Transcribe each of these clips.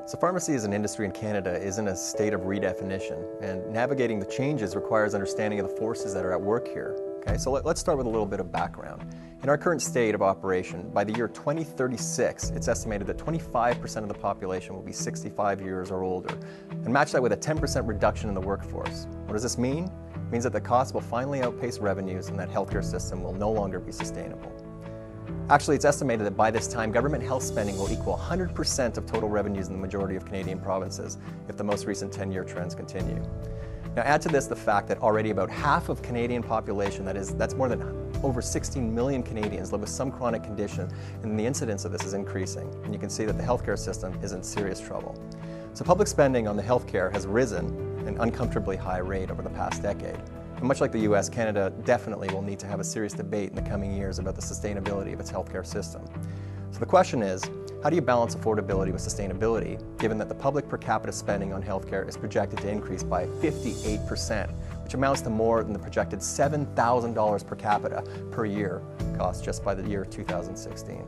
So pharmacy as an industry in Canada is in a state of redefinition, and navigating the changes requires understanding of the forces that are at work here. Okay, so let's start with a little bit of background. In our current state of operation, by the year 2036, it's estimated that 25% of the population will be 65 years or older, and match that with a 10% reduction in the workforce. What does this mean? It means that the costs will finally outpace revenues and that healthcare system will no longer be sustainable. Actually, it's estimated that by this time, government health spending will equal 100% of total revenues in the majority of Canadian provinces if the most recent 10-year trends continue. Now add to this the fact that already about half of Canadian population, that's more than over 16 million Canadians, live with some chronic condition, and the incidence of this is increasing. And you can see that the healthcare system is in serious trouble. So public spending on the healthcare has risen at an uncomfortably high rate over the past decade. And much like the US, Canada definitely will need to have a serious debate in the coming years about the sustainability of its healthcare system. So the question is, how do you balance affordability with sustainability, given that the public per capita spending on healthcare is projected to increase by 58%, which amounts to more than the projected $7,000 per capita per year cost just by the year 2016.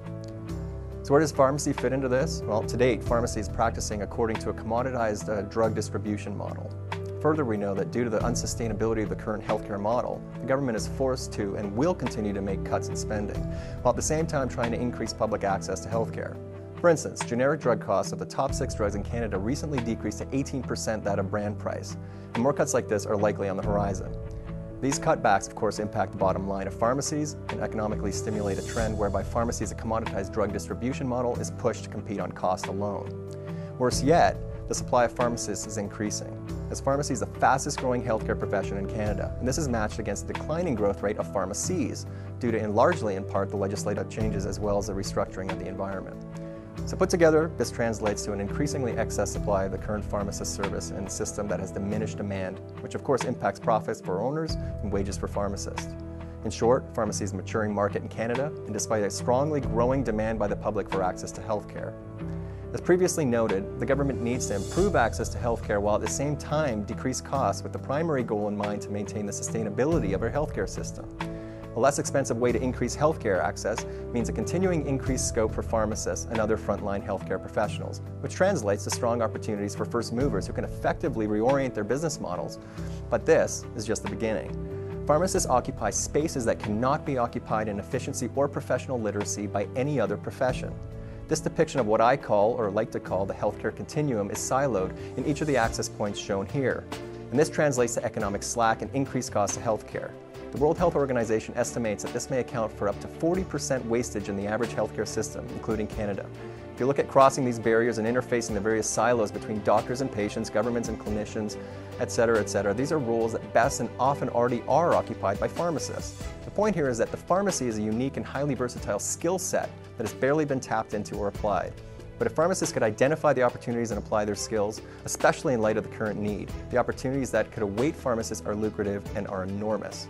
So where does pharmacy fit into this? Well, to date, pharmacy is practicing according to a commoditized drug distribution model. Further, we know that due to the unsustainability of the current healthcare model, the government is forced to and will continue to make cuts in spending, while at the same time trying to increase public access to healthcare. For instance, generic drug costs of the top 6 drugs in Canada recently decreased to 18% that of brand price, and more cuts like this are likely on the horizon. These cutbacks, of course, impact the bottom line of pharmacies and economically stimulate a trend whereby pharmacy as a commoditized drug distribution model is pushed to compete on cost alone. Worse yet, the supply of pharmacists is increasing, as pharmacy is the fastest growing healthcare profession in Canada, and this is matched against the declining growth rate of pharmacies due to, and largely in part, the legislative changes as well as the restructuring of the environment. So put together, this translates to an increasingly excess supply of the current pharmacist service and system that has diminished demand, which of course impacts profits for owners and wages for pharmacists. In short, pharmacy is a maturing market in Canada, and despite a strongly growing demand by the public for access to healthcare. As previously noted, the government needs to improve access to healthcare while at the same time decrease costs with the primary goal in mind to maintain the sustainability of our healthcare system. A less expensive way to increase healthcare access means a continuing increased scope for pharmacists and other frontline healthcare professionals, which translates to strong opportunities for first movers who can effectively reorient their business models. But this is just the beginning. Pharmacists occupy spaces that cannot be occupied in efficiency or professional literacy by any other profession. This depiction of what I call, or like to call, the healthcare continuum is siloed in each of the access points shown here. And this translates to economic slack and increased costs of healthcare. The World Health Organization estimates that this may account for up to 40% wastage in the average healthcare system, including Canada. If you look at crossing these barriers and interfacing the various silos between doctors and patients, governments and clinicians, etc., these are roles that best and often already are occupied by pharmacists. The point here is that the pharmacy is a unique and highly versatile skill set that has barely been tapped into or applied. But if pharmacists could identify the opportunities and apply their skills, especially in light of the current need, the opportunities that could await pharmacists are lucrative and are enormous.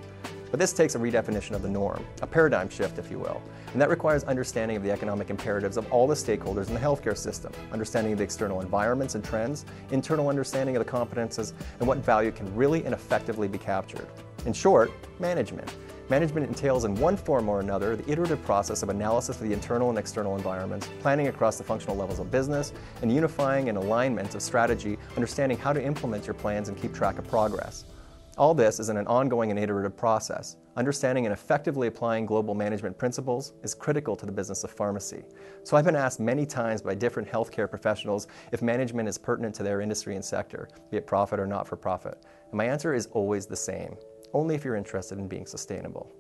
But this takes a redefinition of the norm, a paradigm shift, if you will, and that requires understanding of the economic imperatives of all the stakeholders in the healthcare system, understanding of the external environments and trends, internal understanding of the competences, and what value can really and effectively be captured. In short, management. Management entails in one form or another the iterative process of analysis of the internal and external environments, planning across the functional levels of business, and unifying an alignment of strategy, understanding how to implement your plans and keep track of progress. All this is in an ongoing and iterative process. Understanding and effectively applying global management principles is critical to the business of pharmacy. So I've been asked many times by different healthcare professionals if management is pertinent to their industry and sector, be it profit or not for profit. And my answer is always the same, only if you're interested in being sustainable.